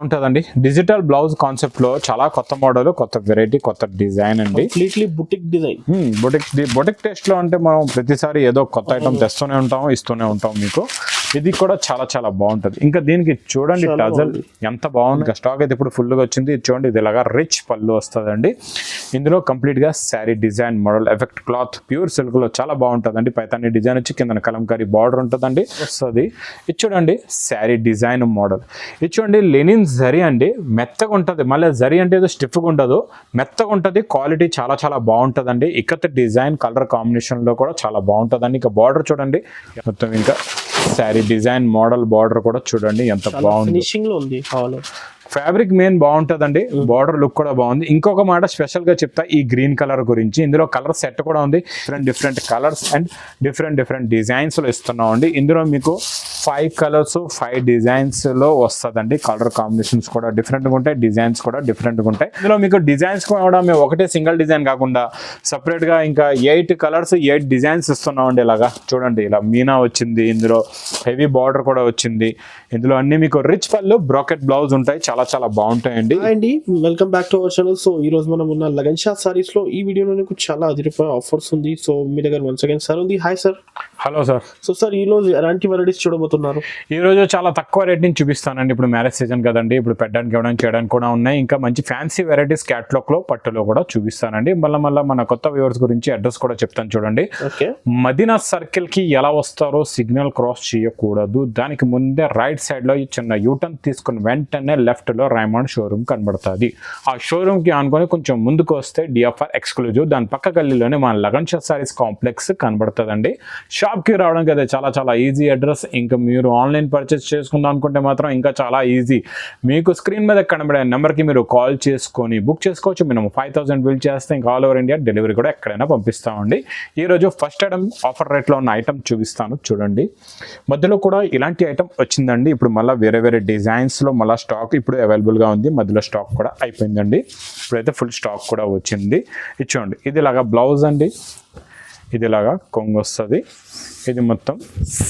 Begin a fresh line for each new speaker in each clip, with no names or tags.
ఉంటుందండి. Digital blouse concept లో చాలా కొత్త మోడల్, కొత్త వెరైటీ, కొత్త డిజైన్ అండి.
Completely boutique design.
Boutique taste లో అంటే మనం ప్రతిసారి ఏదో కొత్త ఐటమ్ తెస్తూనే ఉంటాం, ఇస్తూనే ఉంటాం మీకు. ఇది కూడా చాలా చాలా బాగుంటది. ఇంకా దీనికి చూడండి టజల్ ఎంత బాగుంది. ఇంకా స్టాక్ అయితే ఇప్పుడు ఫుల్ గా వచ్చింది. ఇది చూడండి, ఇది ఇలాగా రిచ్ పళ్ళు వస్తుందండి. ఇందులో కంప్లీట్ గా sari design model effect cloth pure silk లో చాలా బాగుంటుందండి. పైతాని డిజైన్ వచ్చి కింద కలంకారీ బార్డర్ ఉంటుందండి వస్తుంది. ఇది చూడండి శారీ డిజైన్ మోడల్. ఇది చూడండి లెనిన్ జరీ అండి, మెత్తగా ఉంటుంది. మళ్ళీ జరీ అంటే ఏదో స్టిఫ్గా ఉండదు, మెత్తగా ఉంటుంది. క్వాలిటీ చాలా చాలా బాగుంటుందండి. ఇక్కత డిజైన్ కలర్ కాంబినేషన్ లో కూడా చాలా బాగుంటుందండి. ఇంకా బార్డర్ చూడండి మొత్తం, ఇంకా శారీ డిజైన్ మోడల్ బార్డర్ కూడా చూడండి ఎంత బాగుంది.
ఫినిషింగ్ లో ఉంది.
ఫ్యాబ్రిక్ మెయిన్ బాగుంటుందండి, బార్డర్ లుక్ కూడా బాగుంది. ఇంకొక మాట స్పెషల్ గా చెప్తా ఈ గ్రీన్ కలర్ గురించి. ఇందులో కలర్ సెట్ కూడా ఉంది. Different colours and different designs లో ఇస్తున్నాం అండి. ఇందులో మీకు 5 కలర్స్ 5 డిజైన్స్ లో వస్తుందండి. కలర్ కాంబినేషన్స్ కూడా డిఫరెంట్ గా ఉంటాయి, డిజైన్స్ కూడా డిఫరెంట్ గా ఉంటాయి. ఇందులో మీకు డిజైన్స్ కూడా మేము ఒకటే సింగిల్ డిజైన్ కాకుండా సపరేట్ గా ఇంకా 8 కలర్స్ 8 డిజైన్స్ ఇస్తున్నాం అండి. ఇలాగా చూడండి, ఇలా మీనా వచ్చింది, ఇందులో హెవీ బార్డర్ కూడా వచ్చింది. ఇందులో అన్ని మీకు రిచ్ పళ్ళు, బ్రాకెట్ బ్లౌజ్ ఉంటాయి. చాలా చాలా బాగుంటాయండి.
అండి welcome back to our channel. So ఈ రోజు మనం ఉన్న లగన్ షా సారీస్ లో ఈ వీడియోలో మీకు చాలా అదిరిపోయే ఆఫర్స్ ఉంది. సో మీ దగ్గర వన్స్ అగైన్ సార్ ఉంది. Hi sir.
Hello sir.
So sir ఈ రోజు ఎలాంటి వెరైటీస్ చూడబోతున్నారు?
ఈ రోజు చాలా తక్కువ రేట్ నుంచి చూపిస్తానండి. ఇప్పుడు మ్యారేజ్ సీజన్ కదండి, ఇప్పుడు పెట్టడానికి ఇవ్వడానికి చేయడానికి కూడా ఉన్నాయి. ఇంకా మంచి ఫ్యాన్సీ వెరైటీస్ క్యాట్లాగ్ లో పట్టులో కూడా చూపిస్తానండి. మళ్ళీ మన కొత్త వ్యూవర్స్ గురించి అడ్రస్ కూడా చెప్తాను చూడండి. మదీనా సర్కిల్ కి ఎలా వస్తారో సిగ్నల్ క్రాస్ చేయకూడదు. దానికి ముందే రైట్ సైడ్ లో ఈ చిన్న యూటర్న్ తీసుకుని వెంటనే లెఫ్ట్ లో రైమండ్ షోరూమ్ కనబడుతుంది. ఆ షోరూమ్ కి అనుకొని కొంచెం ముందుకు వస్తే డిఎఫ్ఆర్ ఎక్స్క్లూజివ్, దాని పక్క గల్లీలోనే మన లగన్ షా సారీస్ కాంప్లెక్స్ కనబడుతుందండి. షాప్ కి రావడానికి అయితే చాలా చాలా ఈజీ అడ్రస్. ఇంకా మీరు ఆన్లైన్ పర్చేస్ చేసుకుందాం అనుకుంటే మాత్రం ఇంకా చాలా ఈజీ. మీకు స్క్రీన్ మీద కనబడే నెంబర్ కి మీరు కాల్ చేసుకొని బుక్ చేసుకోవచ్చు. మేము 5000 బిల్ చేస్తే ఇంకా ఆల్ ఓవర్ ఇండియా డెలివరీ కూడా ఎక్కడైనా పంపిస్తామండి. ఈ రోజు ఫస్ట్ ఐటమ్ ఆఫర్ రేట్ లో ఉన్న ఐటమ్ చూపిస్తాను చూడండి. మధ్యలో కూడా ఇలాంటి ఐటమ్ వచ్చిందండి. ఇప్పుడు మళ్ళీ వేరే డిజైన్స్ లో మళ్ళీ స్టాక్ ఇప్పుడు అవైలబుల్ గా ఉంది. మధ్యలో స్టాక్ కూడా అయిపోయిందండి. ఇప్పుడైతే ఫుల్ స్టాక్ కూడా వచ్చింది. ఇచ్చోండి, ఇది ఇలాగా బ్లౌజ్ అండి, ఇది ఇలాగా కొంగు వస్తుంది. ఇది మొత్తం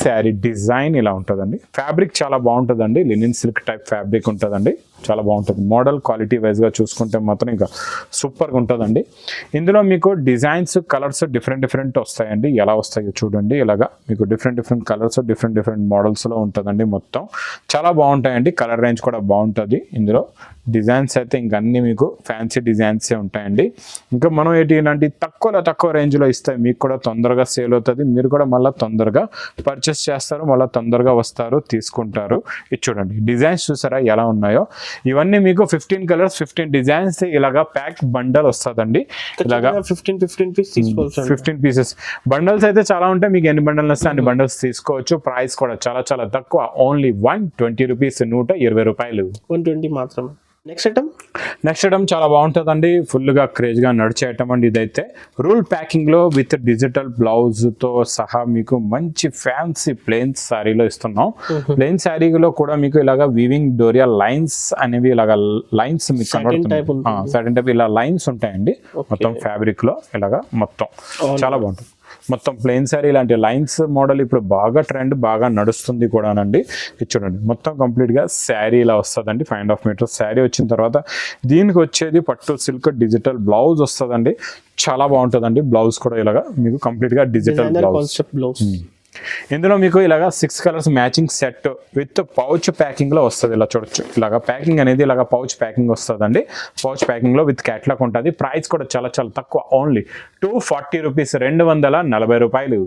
శారీ డిజైన్ ఇలా ఉంటుందండి. ఫ్యాబ్రిక్ చాలా బాగుంటుందండి, లినిన్ సిల్క్ టైప్ ఫ్యాబ్రిక్ ఉంటుందండి. చాలా బాగుంటుంది. మోడల్ క్వాలిటీ వైజ్గా చూసుకుంటే మాత్రం ఇంకా సూపర్గా ఉంటుందండి. ఇందులో మీకు డిజైన్స్ కలర్స్ డిఫరెంట్ వస్తాయండి. ఎలా వస్తాయో చూడండి. ఇలాగా మీకు డిఫరెంట్ కలర్స్ డిఫరెంట్ మోడల్స్లో ఉంటుందండి. మొత్తం చాలా బాగుంటాయండి. కలర్ రేంజ్ కూడా బాగుంటుంది. ఇందులో డిజైన్స్ అయితే ఇంక అన్నీ మీకు ఫ్యాన్సీ డిజైన్సే ఉంటాయండి. ఇంకా మనం ఇలాంటి తక్కువ రేంజ్లో ఇస్తాయి. మీకు కూడా తొందరగా సేల్ అవుతుంది. మీరు కూడా మళ్ళీ తొందరగా పర్చేస్ చేస్తారు, మళ్ళీ తొందరగా వస్తారు, తీసుకుంటారు. ఇది చూడండి, డిజైన్స్ చూసారా ఎలా ఉన్నాయో. ఇవన్నీ మీకు 15 కలర్స్ 15 డిజైన్స్ ఇలాగా ప్యాక్ బండల్ వస్తుందండి. ఇలాగా 15 పీసెస్ బండల్స్ అయితే చాలా ఉంటాయి. మీకు ఎన్ని బండల్ వస్తే అన్ని బండల్స్ తీసుకోవచ్చు. ప్రైస్ కూడా చాలా చాలా తక్కువ, ఓన్లీ 120 రూపీస్, 120 రూపాయలు.
120 మాత్రమే. నెక్స్ట్ ఐటమ్
చాలా బాగుంటుందండి. ఫుల్గా క్రేజ్గా నడిచే ఐటమ్ అండి. ఇదైతే రూల్ ప్యాకింగ్లో విత్ డిజిటల్ బ్లౌజ్తో సహా మీకు మంచి ఫ్యాన్సీ ప్లెయిన్ శారీలో ఇస్తున్నాం. ప్లెయిన్ శారీలో కూడా మీకు ఇలాగా వీవింగ్ డోరియా లైన్స్ అనేవి ఇలాగా లైన్స్ మీకు కనబడుతున్నాయి. సర్టెన్ టైప్ ఇలా లైన్స్ ఉంటాయండి మొత్తం ఫ్యాబ్రిక్లో. ఇలాగా మొత్తం చాలా బాగుంటుంది. మొత్తం ప్లెయిన్ శారీ ఇలాంటి లైన్స్ మోడల్ ఇప్పుడు బాగా ట్రెండ్, బాగా నడుస్తుంది కూడానండి. ఇది చూడండి, మొత్తం కంప్లీట్గా శారీ ఇలా వస్తుందండి. 5.5 మీటర్స్ శారీ వచ్చిన తర్వాత దీనికి వచ్చేది పట్టు సిల్క్ డిజిటల్ బ్లౌజ్ వస్తుందండి. చాలా బాగుంటుందండి. బ్లౌజ్ కూడా ఇలాగా మీకు కంప్లీట్గా డిజిటల్ బ్లౌజ్. ఇందులో మీకు ఇలాగా 6 colours matching set with pouch packing లో వస్తుంది. ఇలా చూడొచ్చు, ఇలాగా ప్యాకింగ్ అనేది ఇలాగా పౌచ్ ప్యాకింగ్ వస్తుందండి. పౌచ్ ప్యాకింగ్ లో విత్ క్యాట్లాగ్ ఉంటుంది. ప్రైస్ కూడా చాలా చాలా తక్కువ, ఓన్లీ 240 రూపీస్, 240 రూపాయలు.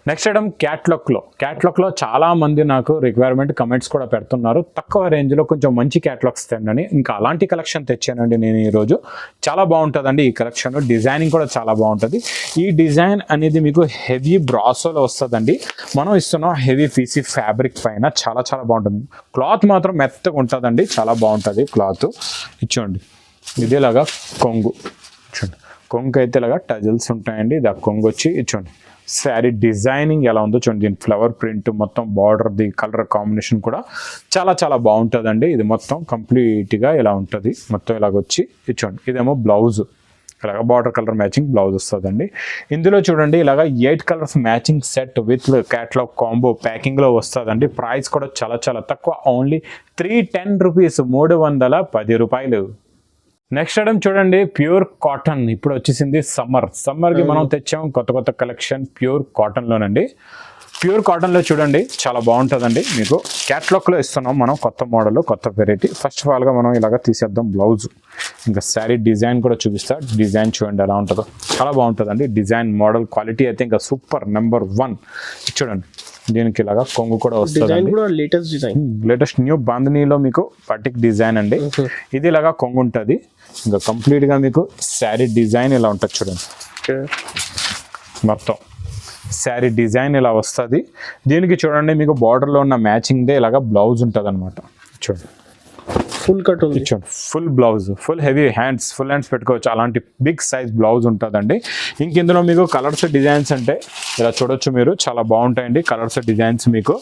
నెక్స్ట్ ఐటమ్ క్యాట్లాగ్ లో చాలా మంది నాకు రిక్వైర్మెంట్ కమెంట్స్ కూడా పెడుతున్నారు. తక్కువ రేంజ్ లో కొంచెం మంచి క్యాట్లాగ్స్ తెండి. ఇంకా అలాంటి కలెక్షన్ తెచ్చానండి నేను ఈరోజు. చాలా బాగుంటుందండి ఈ కలెక్షన్. డిజైనింగ్ కూడా చాలా బాగుంటుంది. ఈ డిజైన్ అనేది మీకు హెవీ బ్రాసోలో వస్తుందండి. మనం ఇస్తున్నాం హెవీ పీసీ ఫ్యాబ్రిక్ పైన. చాలా చాలా బాగుంటుంది. క్లాత్ మాత్రం మెత్తగా ఉంటుందండి. చాలా బాగుంటుంది క్లాత్. ఇచ్చోండి, ఇదేలాగా కొంగు చూడండి. కొంగు అయితే ఇలాగా టజల్స్ ఉంటాయండి. ఇది ఆ కొంగు వచ్చి ఇచ్చోండి. శారీ డిజైనింగ్ ఎలా ఉందో చూడండి. దీని ఫ్లవర్ ప్రింట్ మొత్తం బార్డర్ది కలర్ కాంబినేషన్ కూడా చాలా చాలా బాగుంటుందండి. ఇది మొత్తం కంప్లీట్గా ఇలా ఉంటుంది. మొత్తం ఇలాగొచ్చి ఇది చూడండి. ఇదేమో బ్లౌజ్. ఇలాగ బార్డర్ కలర్ మ్యాచింగ్ బ్లౌజ్ వస్తుందండి. ఇందులో చూడండి ఇలాగ 8 colours matching set with catalogue combo ప్యాకింగ్లో వస్తుందండి. ప్రైస్ కూడా చాలా చాలా తక్కువ, ఓన్లీ 310 రూపీస్, 310 రూపాయలు. నెక్స్ట్ ఐటమ్ చూడండి ప్యూర్ కాటన్. ఇప్పుడు వచ్చేసింది సమ్మర్కి మనం తెచ్చాం కొత్త కలెక్షన్ ప్యూర్ కాటన్లోనండి. ప్యూర్ కాటన్లో చూడండి చాలా బాగుంటుందండి. మీకు క్యాట్లాగ్లో ఇస్తున్నాం మనం కొత్త మోడల్, కొత్త వెరైటీ. ఫస్ట్ ఆఫ్ ఆల్గా మనం ఇలాగ తీసేద్దాం బ్లౌజ్. ఇంకా శారీ డిజైన్ కూడా చూపిస్తా. డిజైన్ చూడండి ఎలా ఉంటుందో, చాలా బాగుంటుందండి. డిజైన్ మోడల్ క్వాలిటీ అయితే ఇంకా సూపర్ నెంబర్ 1. చూడండి దీనికి ఇలాగా కొంగు కూడా వస్తుంది. లేటెస్ట్ న్యూ బాంధనీలో మీకు పటిక్ డిజైన్ అండి. ఇది ఇలాగా కొంగు ఉంటుంది. ఇంకా కంప్లీట్గా మీకు శారీ డిజైన్ ఇలా ఉంటుంది చూడండి. మొత్తం శారీ డిజైన్ ఇలా వస్తుంది. దీనికి చూడండి మీకు బార్డర్లో ఉన్న మ్యాచింగ్దే ఇలాగా బ్లౌజ్ ఉంటుంది అనమాట. చూడండి
ఫుల్ కట్ ఉంది,
full blouse, full heavy hands, full hands పెట్టుకోవచ్చు. అలాంటి బిగ్ సైజ్ బ్లౌజ్ ఉంటుందండి. ఇంక ఇందులో మీకు కలర్స్ డిజైన్స్ అంటే ఇలా చూడొచ్చు మీరు, చాలా బాగుంటాయండి కలర్స్ డిజైన్స్. మీకు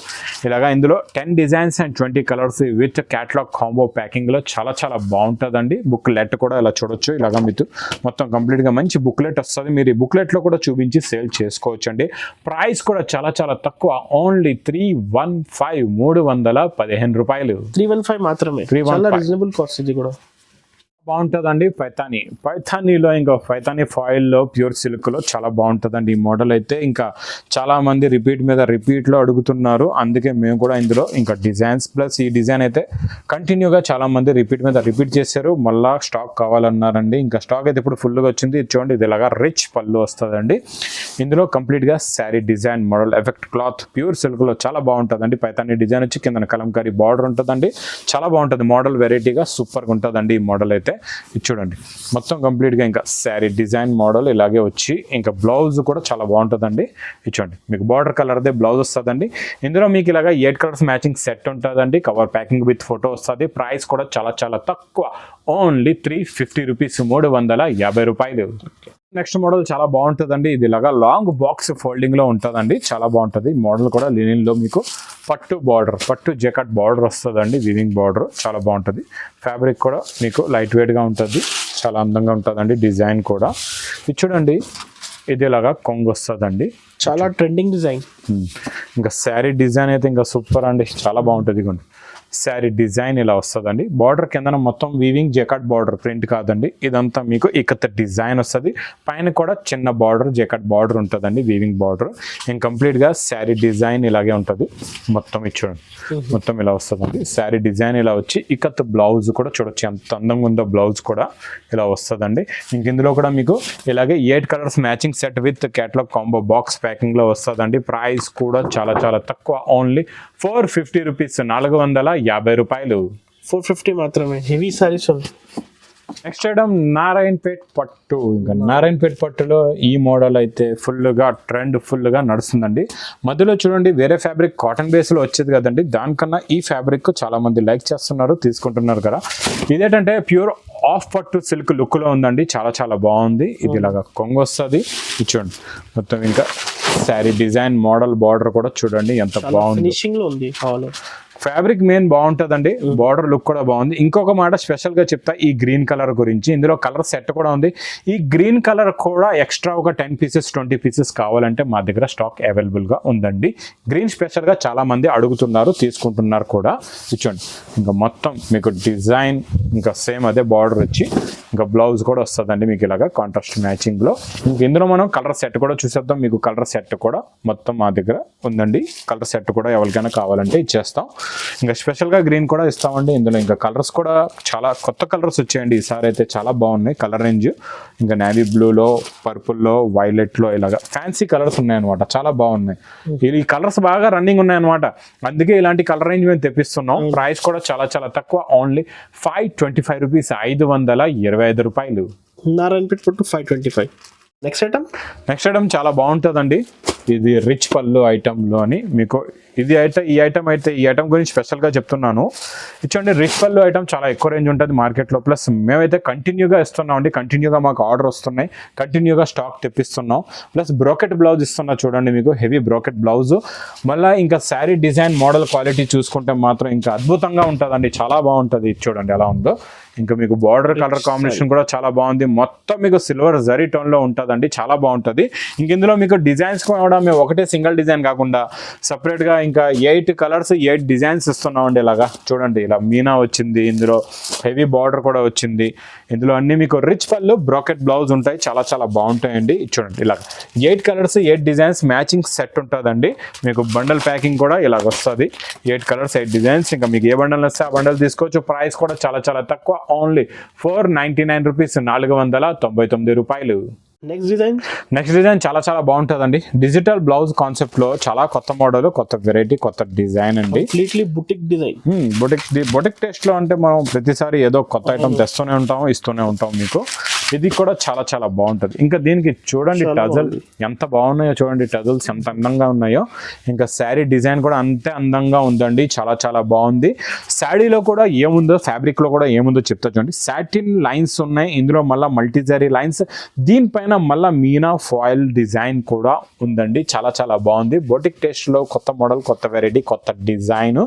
ఇలాగా ఇందులో 10 designs and 20 colours with catalogue combo ప్యాకింగ్లో చాలా చాలా బాగుంటుందండి. బుక్లెట్ కూడా ఇలా చూడొచ్చు. ఇలాగా మీకు మొత్తం కంప్లీట్గా మంచి బుక్లెట్ వస్తుంది. మీరు ఈ బుక్లెట్లో కూడా చూపించి సేల్ చేసుకోవచ్చు అండి. ప్రైస్ కూడా చాలా చాలా తక్కువ, ఓన్లీ 315, 315 రూపాయలు.
315 మాత్రమే, రీజనబుల్ కాస్ట్. ఇది కూడా
బాగుంటుందండి. పైథానీలో ఇంకా పైథానీ ఫాయిల్లో ప్యూర్ సిల్క్లో చాలా బాగుంటుందండి ఈ మోడల్ అయితే. ఇంకా చాలా మంది రిపీట్లో అడుగుతున్నారు, అందుకే మేము కూడా ఇందులో ఇంకా డిజైన్స్ ప్లస్ ఈ డిజైన్ అయితే కంటిన్యూగా చాలా మంది రిపీట్ చేశారు. మళ్ళీ స్టాక్ కావాలన్నారండి. ఇంకా స్టాక్ అయితే ఇప్పుడు ఫుల్గా వచ్చింది. ఇది చూడండి, ఇది ఇలాగా రిచ్ పళ్ళు వస్తుందండి. ఇందులో కంప్లీట్గా sari design model effect cloth pure సిల్క్లో చాలా బాగుంటుందండి. పైథానీ డిజైన్ వచ్చి కింద కలంకారీ బార్డర్ ఉంటుందండి. చాలా బాగుంటుంది మోడల్, వెరైటీగా సూపర్గా ఉంటుందండి ఈ మోడల్ అయితే. ఇది చూడండి మొత్తం కంప్లీట్గా ఇంకా శారీ డిజైన్ మోడల్ ఇలాగే వచ్చి ఇంకా బ్లౌజ్ కూడా చాలా బాగుంటుందండి. ఇది చూడండి మీకు బార్డర్ కలర్దే బ్లౌజ్ వస్తుందండి. ఇందులో మీకు ఇలాగా 8 కలర్స్ మ్యాచింగ్ సెట్ ఉంటుందండి. కవర్ ప్యాకింగ్ విత్ ఫోటో వస్తుంది. ప్రైస్ కూడా చాలా చాలా తక్కువ, ఓన్లీ 350 రూపీస్, 350 రూపాయలు. నెక్స్ట్ మోడల్ చాలా బాగుంటుందండి. ఇది ఇలాగా లాంగ్ బాక్స్ ఫోల్డింగ్లో ఉంటుందండి. చాలా బాగుంటుంది మోడల్ కూడా. లినిన్లో మీకు పట్టు జెకట్ బార్డర్ వస్తుందండి. వీవింగ్ బార్డర్ చాలా బాగుంటుంది. ఫ్యాబ్రిక్ కూడా మీకు లైట్ వెయిట్గా ఉంటుంది, చాలా అందంగా ఉంటుందండి. డిజైన్ కూడా ఇది చూడండి, ఇది ఇలాగా కొంగు వస్తుందండి.
చాలా ట్రెండింగ్ డిజైన్.
ఇంకా శారీ డిజైన్ అయితే ఇంకా సూపర్ అండి, చాలా బాగుంటుంది. ఇదిగోండి శారీ డిజైన్ ఇలా వస్తుందండి. బార్డర్ కింద మొత్తం వీవింగ్ జెకట్ బార్డర్, ప్రింట్ కాదండి ఇదంతా. మీకు ఇకత డిజైన్ వస్తుంది. పైన కూడా చిన్న బార్డర్ జెకట్ బార్డర్ ఉంటుందండి, వీవింగ్ బార్డర్. ఇంకా కంప్లీట్గా శారీ డిజైన్ ఇలాగే ఉంటుంది మొత్తం. ఇది చూడండి మొత్తం ఇలా వస్తుందండి. శారీ డిజైన్ ఇలా వచ్చి ఇకత్ బ్లౌజ్ కూడా చూడొచ్చు ఎంత అందంగా ఉందో. బ్లౌజ్ కూడా ఇలా వస్తుందండి. ఇంక ఇందులో కూడా మీకు ఇలాగే 8 colours matching set with catalogue combo box ప్యాకింగ్లో వస్తుందండి. ప్రైస్ కూడా చాలా చాలా తక్కువ, ఓన్లీ 450 రూపీస్, 450 రూపాయలు.
450 మాత్రమే. Heavy saris.
Next item Narayanpet పట్టు. ఇంకా నారాయణపేట్ పట్టులో ఈ మోడల్ అయితే ఫుల్గా నడుస్తుందండి. మధ్యలో చూడండి వేరే ఫ్యాబ్రిక్ కాటన్ బేస్లో వచ్చేది కదండి, దానికన్నా ఈ ఫ్యాబ్రిక్ చాలా మంది లైక్ చేస్తున్నారు, తీసుకుంటున్నారు కదా. ఇదేంటంటే ప్యూర్ ఆఫ్ పట్టు సిల్క్ లుక్లో ఉందండి. చాలా చాలా బాగుంది. ఇది ఇలాగా కొంగు వస్తుంది. చూడండి మొత్తం ఇంకా శారీ డిజైన్ మోడల్ బార్డర్ కూడా చూడండి ఎంత బాగుంది.
ఫినిషింగ్ లో ఉంది.
ఫ్యాబ్రిక్ మెయిన్ బాగుంటుందండి, బార్డర్ లుక్ కూడా బాగుంది. ఇంకొక మాట స్పెషల్గా చెప్తా ఈ గ్రీన్ కలర్ గురించి. ఇందులో కలర్ సెట్ కూడా ఉంది. ఈ గ్రీన్ కలర్ కూడా ఎక్స్ట్రా ఒక 10 పీసెస్ 20 పీసెస్ కావాలంటే మా దగ్గర స్టాక్ అవైలబుల్గా ఉందండి. గ్రీన్ స్పెషల్గా చాలా మంది అడుగుతున్నారు, తీసుకుంటున్నారు కూడా. చూడండి ఇంకా మొత్తం మీకు డిజైన్ ఇంకా సేమ్ అదే బార్డర్ వచ్చి ఇంకా బ్లౌజ్ కూడా వస్తుందండి మీకు ఇలాగా కాంట్రాస్ట్ మ్యాచింగ్లో. ఇంక ఇందులో మనం కలర్ సెట్ కూడా చూసేద్దాం. మీకు కలర్ సెట్ కూడా మొత్తం మా దగ్గర ఉందండి. కలర్ సెట్ కూడా ఎవరికైనా కావాలంటే ఇచ్చేస్తాం. ఇంకా స్పెషల్గా గ్రీన్ కూడా ఇస్తామండి. ఇందులో ఇంకా కలర్స్ కూడా చాలా కొత్త కలర్స్ వచ్చాయండి ఈసారి అయితే, చాలా బాగున్నాయి కలర్ రేంజ్. ఇంకా నేవీ బ్లూలో, పర్పుల్లో, వైలెట్లో ఇలాగా ఫ్యాన్సీ కలర్స్ ఉన్నాయన్నమాట, చాలా బాగున్నాయి. ఈ కలర్స్ బాగా రన్నింగ్ ఉన్నాయన్నమాట, అందుకే ఇలాంటి కలర్ రేంజ్ మేము తెప్పిస్తున్నాం. ప్రైస్ కూడా చాలా చాలా తక్కువ, ఓన్లీ 525 రూపీస్, 525 రూపాయలు.
నారాయణపేట్ పట్టు 525. నెక్స్ట్ ఐటమ్
చాలా బాగుంటుందండి. ఇది రిచ్ పళ్ళు ఐటెంలోని మీకు ఈ ఐటమ్ గురించి స్పెషల్గా చెప్తున్నాను. ఇచ్చండి రిచ్ పళ్ళు ఐటమ్ చాలా ఎక్కువ రేంజ్ ఉంటుంది మార్కెట్లో. ప్లస్ మేమైతే కంటిన్యూగా ఇస్తున్నామండి, కంటిన్యూగా మాకు ఆర్డర్ వస్తున్నాయి, కంటిన్యూగా స్టాక్ తెప్పిస్తున్నాం. ప్లస్ బ్రోకెట్ బ్లౌజ్ ఇస్తున్నా చూడండి, మీకు హెవీ బ్రోకెట్ బ్లౌజ్. మళ్ళీ ఇంకా శారీ డిజైన్ మోడల్ క్వాలిటీ చూసుకుంటే మాత్రం ఇంకా అద్భుతంగా ఉంటుందండి, చాలా బాగుంటుంది. చూడండి ఎలా ఉందో. ఇంకా మీకు బార్డర్ కలర్ కాంబినేషన్ కూడా చాలా బాగుంది. మొత్తం మీకు సిల్వర్ జరీ టోన్ లో ఉంటుందండి, చాలా బాగుంటుంది. ఇంక ఇందులో మీకు డిజైన్స్ కూడా మేము ఒకటే సింగిల్ డిజైన్ కాకుండా సపరేట్ గా ఇంకా 8 కలర్స్ 8 డిజైన్స్ ఇస్తున్నామండి. ఇలాగా చూడండి, ఇలా మీనా వచ్చింది, ఇందులో హెవీ బార్డర్ కూడా వచ్చింది. ఇందులో అన్ని మీకు రిచ్ పళ్ళు బ్రాకెట్ బ్లౌజ్ ఉంటాయి, చాలా చాలా బాగుంటాయండి. చూడండి ఇలా 8 కలర్స్ 8 డిజైన్స్ మ్యాచింగ్ సెట్ ఉంటుందండి. మీకు బండల్ ప్యాకింగ్ కూడా ఇలాగ వస్తుంది. 8 కలర్స్ 8 డిజైన్స్. ఇంకా మీకు ఏ బండల్ వస్తే ఆ బండల్ తీసుకోవచ్చు. ప్రైస్ కూడా చాలా చాలా తక్కువ, ఓన్లీ 499 రూపీస్, 499 రూపాయలు. నెక్స్ట్ డిజైన్ చాలా చాలా బాగుంటుందండి. డిజిటల్ బ్లౌజ్ కాన్సెప్ట్ లో చాలా కొత్త మోడల్, కొత్త వెరైటీ, కొత్త డిజైన్ అండి.
Boutique design.
బొటిక్ టెస్ట్ లో అంటే మనం ప్రతిసారి ఏదో కొత్త ఐటమ్ తెస్తూనే ఉంటాం, ఇస్తూనే ఉంటాం మీకు. ఇది కూడా చాలా చాలా బాగుంటుంది. ఇంకా దీనికి చూడండి టజల్ ఎంత బాగున్నాయో చూడండి, టజల్స్ ఎంత అందంగా ఉన్నాయో. ఇంకా శారీ డిజైన్ కూడా అంతే అందంగా ఉందండి, చాలా చాలా బాగుంది. శారీలో కూడా ఏముందో, ఫ్యాబ్రిక్ లో కూడా ఏముందో చెప్తా చూడండి. సాటిన్ లైన్స్ ఉన్నాయి, ఇందులో మళ్ళీ మల్టీజరీ లైన్స్, దీనిపైన మళ్ళీ మీనా ఫాయిల్ డిజైన్ కూడా ఉందండి, చాలా చాలా బాగుంది. బొటిక్ టేస్ట్ లో కొత్త మోడల్, కొత్త వెరైటీ, కొత్త డిజైన్.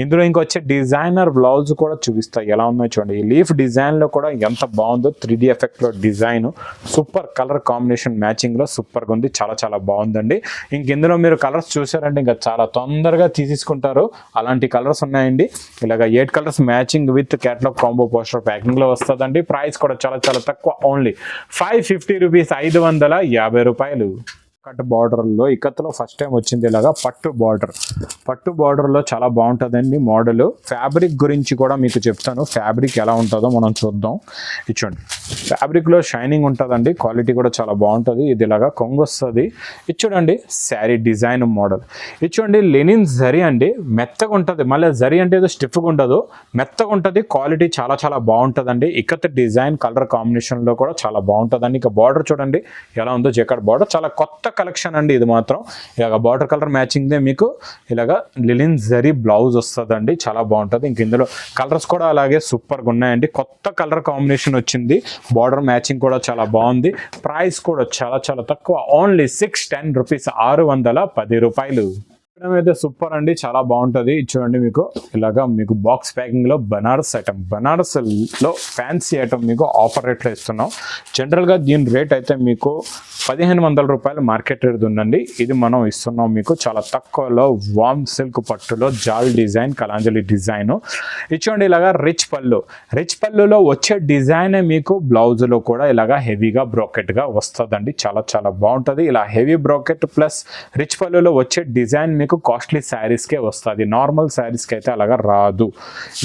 ఇందులో ఇంకొచ్చే డిజైనర్ బ్లౌజ్ కూడా చూపిస్తాయి ఎలా ఉన్నాయో చూడండి. ఈ లీఫ్ డిజైన్ లో కూడా ఎంత బాగుందో, 3D ఎఫెక్ట్ లో design, super colour combination matching లో సూపర్ గా ఉంది, చాలా చాలా బాగుందండి. ఇంక ఇందులో మీరు కలర్స్ చూసారంటే ఇంకా చాలా తొందరగా తీసేసుకుంటారు, అలాంటి కలర్స్ ఉన్నాయండి. ఇలాగ 8 colours matching with catalogue combo poster packing లో వస్తుందండి. ప్రైస్ కూడా చాలా చాలా తక్కువ, ఓన్లీ 550 రూపీస్, 550 రూపాయలు. కట్ బార్డర్లో ఇక్కత్తులో ఫస్ట్ టైం వచ్చింది ఇలాగా పట్టు బార్డర్లో చాలా బాగుంటుందండి మోడల్. ఫ్యాబ్రిక్ గురించి కూడా మీకు చెప్తాను, ఫ్యాబ్రిక్ ఎలా ఉంటుందో మనం చూద్దాం. ఇచ్చోండి, ఫ్యాబ్రిక్లో షైనింగ్ ఉంటుందండి, క్వాలిటీ కూడా చాలా బాగుంటుంది. ఇది ఇలాగా కొంగు వస్తుంది. ఇచ్చోడండి శారీ డిజైన్ మోడల్. ఇచ్చోండి లెనిన్ జరీ అండి, మెత్తగా ఉంటుంది. మళ్ళీ జరీ అంటే ఏదో స్టిఫ్గా ఉండదు, మెత్తగా ఉంటుంది. క్వాలిటీ చాలా చాలా బాగుంటుందండి. ఇక్కత్ డిజైన్ కలర్ కాంబినేషన్లో కూడా చాలా బాగుంటుందండి. ఇక బార్డర్ చూడండి ఎలా ఉందో, జెకార్డ్ బార్డర్, చాలా కొత్త కలెక్షన్ అండి ఇది మాత్రం. ఇలాగ బార్డర్ కలర్ మ్యాచింగ్ మీకు ఇలాగా లిలిన్ జరీ బ్లౌజ్ వస్తుందండి, చాలా బాగుంటుంది. ఇంక ఇందులో కలర్స్ కూడా అలాగే సూపర్గా ఉన్నాయండి. కొత్త కలర్ కాంబినేషన్ వచ్చింది, బార్డర్ మ్యాచింగ్ కూడా చాలా బాగుంది. ప్రైస్ కూడా చాలా చాలా తక్కువ, ఓన్లీ 610 రూపీస్, 610 రూపాయలు. అయితే సూపర్ అండి, చాలా బాగుంటుంది. చూడండి మీకు ఇలాగా మీకు బాక్స్ ప్యాకింగ్ లో బనారస్ ఐటమ్, బనారస్ లో ఫ్యాన్సీ ఐటమ్ మీకు ఆఫర్ రేట్లో ఇస్తున్నాం. జనరల్ గా దీని రేట్ అయితే మీకు 1500 రూపాయలు మార్కెట్ రేట్ ఉందండి. ఇది మనం ఇస్తున్నాం మీకు చాలా తక్కువలో. వామ్ సిల్క్ పట్టులో జాల్ డిజైన్, కలాంజలి డిజైన్. ఇచ్చోండి ఇలాగా రిచ్ పళ్ళులో వచ్చే డిజైన్ మీకు బ్లౌజ్ లో కూడా ఇలాగా హెవీగా బ్రాకెట్ గా వస్తుందండి, చాలా చాలా బాగుంటుంది. ఇలా హెవీ బ్రాకెట్ ప్లస్ రిచ్ పళ్ళులో వచ్చే డిజైన్ మీకు కాస్ట్లీ శారీస్కే వస్తుంది, నార్మల్ శారీస్కి అయితే అలాగా రాదు.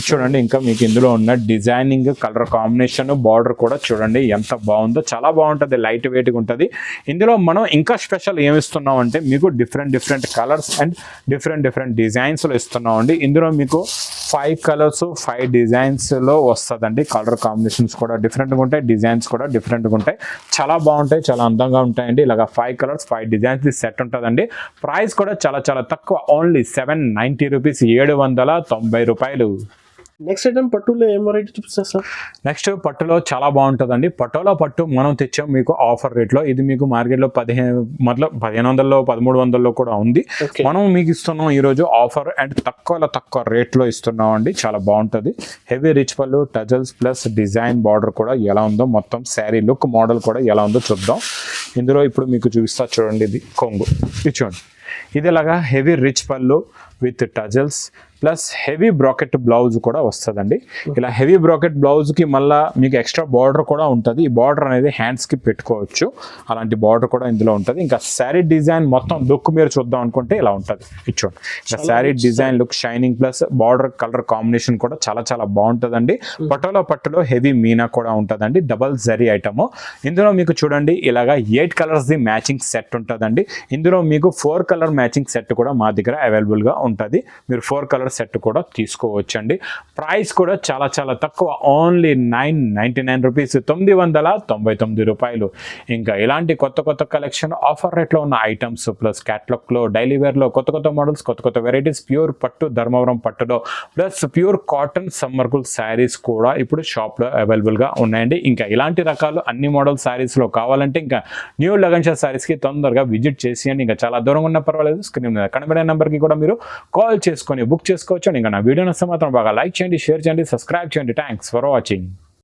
చూడండి ఇంకా మీకు ఇందులో ఉన్న డిజైనింగ్, కలర్ కాంబినేషన్, బార్డర్ కూడా చూడండి ఎంత బాగుందో, చాలా బాగుంటుంది, లైట్ వెయిట్గా ఉంటుంది. ఇందులో మనం ఇంకా స్పెషల్ ఏమి ఇస్తున్నాం అంటే మీకు డిఫరెంట్ కలర్స్ అండ్ డిఫరెంట్ డిజైన్స్లో ఇస్తున్నాం అండి. ఇందులో మీకు 5 కలర్స్ 5 డిజైన్స్లో వస్తుందండి. కలర్ కాంబినేషన్స్ కూడా డిఫరెంట్గా ఉంటాయి, డిజైన్స్ కూడా డిఫరెంట్గా ఉంటాయి, చాలా బాగుంటాయి, చాలా అందంగా ఉంటాయండి. ఇలాగ 5 కలర్స్ 5 డిజైన్స్ సెట్ ఉంటుందండి. ప్రైస్ కూడా చాలా చాలా తక్కువ, ఓన్లీ 790 రూపీస్, 790 రూపాయలు.
నెక్స్ట్ ఐటమ్ పట్టులో ఏం వెరైటీ చూపిస్తారు సార్?
నెక్స్ట్ పట్టులో చాలా బాగుంటుందండి. పట్టులో పట్టు మనం తెచ్చాం మీకు ఆఫర్ రేట్లో. ఇది మీకు మార్కెట్లో 1500లో 1300లో కూడా ఉంది. మనం మీకు ఇస్తున్నాం ఈరోజు ఆఫర్ అండ్ తక్కువ రేట్లో ఇస్తున్నాం అండి, చాలా బాగుంటుంది. హెవీ రిచ్ పళ్ళు, టజల్స్ ప్లస్ డిజైన్ బార్డర్ కూడా ఎలా ఉందో, మొత్తం శారీ లుక్ మోడల్ కూడా ఎలా ఉందో చూద్దాం. ఇందులో ఇప్పుడు మీకు చూపిస్తా చూడండి, ఇది కొంగు. ఇది చూడండి, ఇది ఇలాగా హెవీ రిచ్ పళ్ళు with tassels plus heavy bracket blouse కూడా వస్తుందండి. ఇలా హెవీ బ్రాకెట్ బ్లౌజ్కి మళ్ళీ మీకు ఎక్స్ట్రా బార్డర్ కూడా ఉంటుంది. ఈ బార్డర్ అనేది హ్యాండ్స్కి పెట్టుకోవచ్చు, అలాంటి బార్డర్ కూడా ఇందులో ఉంటుంది. ఇంకా శారీ డిజైన్ మొత్తం లుక్ మీరు చూద్దాం అనుకుంటే ఇలా ఉంటుంది. ఇచ్చోండి, ఇంకా sari design look shining plus border colour combination కూడా చాలా చాలా బాగుంటుందండి. పట్టులో హెవీ మీనా కూడా ఉంటుందండి, డబల్ జరీ ఐటమ్. ఇందులో మీకు చూడండి ఇలాగా 8 కలర్స్ది మ్యాచింగ్ సెట్ ఉంటుందండి. ఇందులో మీకు 4 కలర్ మ్యాచింగ్ సెట్ కూడా మా దగ్గర అవైలబుల్గా ఉంటుంది. మీరు 4 కలర్ సెట్ కూడా తీసుకోవచ్చండి. ప్రైస్ కూడా చాలా చాలా తక్కువ, ఓన్లీ 999 రూపీస్, 999 రూపాయలు. ఇంకా ఇలాంటి కొత్త కలెక్షన్ ఆఫర్ రేట్లో ఉన్న ఐటమ్స్ ప్లస్ క్యాటలాగ్లో డైలీ వేర్లో కొత్త మోడల్స్, కొత్త వెరైటీస్, ప్యూర్ పట్టు ధర్మవరం పట్టులో plus pure cotton summer cool saris కూడా ఇప్పుడు షాప్లో అవైలబుల్గా ఉన్నాయండి. ఇంకా ఇలాంటి రకాలు అన్ని మోడల్ శారీస్లో కావాలంటే ఇంకా న్యూ లగన్ షా శారీస్కి తొందరగా విజిట్ చేసేయండి. ఇంకా చాలా దూరంగా ఉన్న పర్వాలేదు, స్క్రీన్ మీద కనబడే నెంబర్కి కూడా మీరు కాల్ చేసుకొని బుక్ చేసుకోవచ్చు. ఇంకా నా వీడియో నచ్చితే మాత్రం బాగా లైక్ చేయండి, షేర్ చేయండి, సబ్స్క్రైబ్ చేయండి. Thanks for watching.